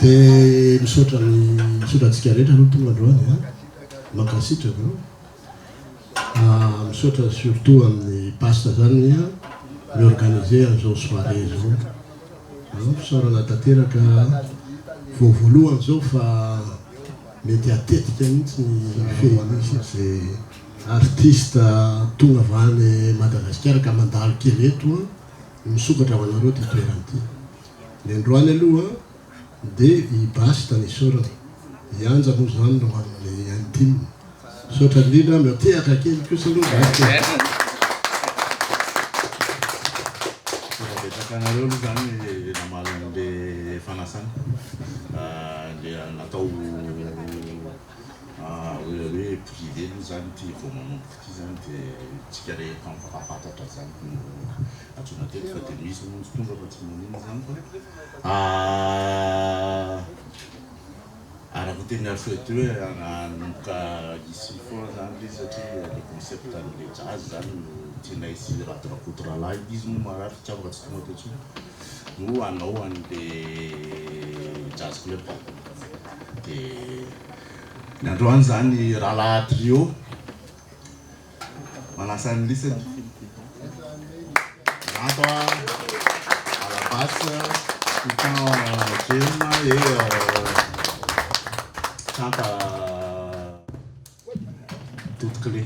dia misaotratsika rehetra aloha tonga androany mankasitraka misaotra surtout amin'ny pasta zany miorganiser an'izao soirée zao fisaorana tanteraka voavoalohany zao fa mety atetika mihitsy ny femisy zay artiste tonga avy any Madagasikara ka mandalo kely eto misokatra ho anareo ty toerana ty. Ny androany aloha dia i basy tany isaorana ianja moa zany no amin'ny intime misaotra indrindra miotehaka kely kosa aloha Kanareo aloha zany namaly an'le fanasana le natao hoe privé aloha zany ty vao manomboka ty zany dia tsika rehetra mifankafantatra zany antsoina telo fa dia misy monjy tonga fa tsy manino zany fa araka teny ary fety hoe nanomboka ici foana zany le satria le concept an'le jazz zany tiana isy rakotoralahy izy no marary fitiavaka tsy tonga toetsiny no anao an'le jazz club dia ny androany zany rahalahy trio manasa ny lisany Ranto à la basse, Toucan Gemma et chante toute clé.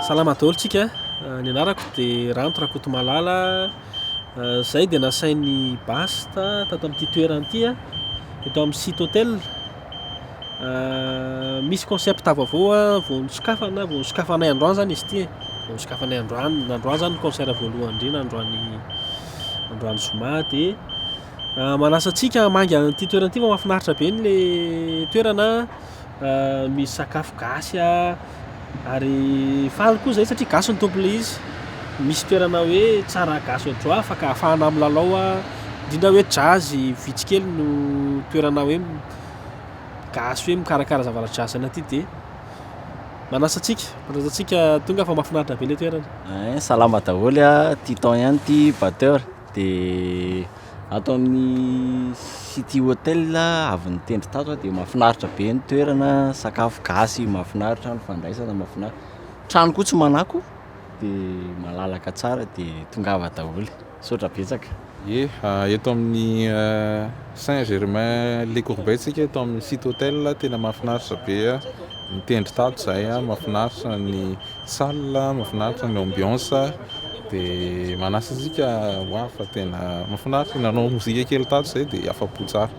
Salama daholo tsika, ny anarako dia Ranto Rakotomalala. Zay dia nasainy Basta tato amin'ity toerana ity eto amin'ny Site Hotel. Misy concept vaovao vao nosokafanay androany zany izy ity. Vao nosokafanay androany zany concert voalohany indrindra androany zoma dia manasa antsika mangy an'ity toerana ity fa mahafinaritra be ny le toerana. Misy sakafo gasy ary faly koa zay satria gasy ny tompony izy. Misy toerana hoe tsara gasy ohatro afaka ahafahana milalao indrindra hoe jazz vitsy kely no toerana hoe gasy hoe mikarakara zavatra jazz anaty dia manasa antsika tonga fa mahafinaritra be le toerana. Salama daholo Titon ihany ty batteur dia ato amin'ny City Hotel avy nitendry tato dia mahafinaritra be ny toerana, sakafo gasy mahafinaritra, ny fandraisana mahafinaritra, trano koa tsy manako dia malalaka tsara dia tongava daholo, saotra betsaka. Eto amin'ny Saint-Germain-les Courbettes eto amin'ny City Hotel tena mahafinaritra be mitendry tato zay mahafinaritra ny salle, mahafinaritra ny ambiance dia manasa antsika fa tena mahafinaritra nanao mozika kely tato zay dia afapo tsara.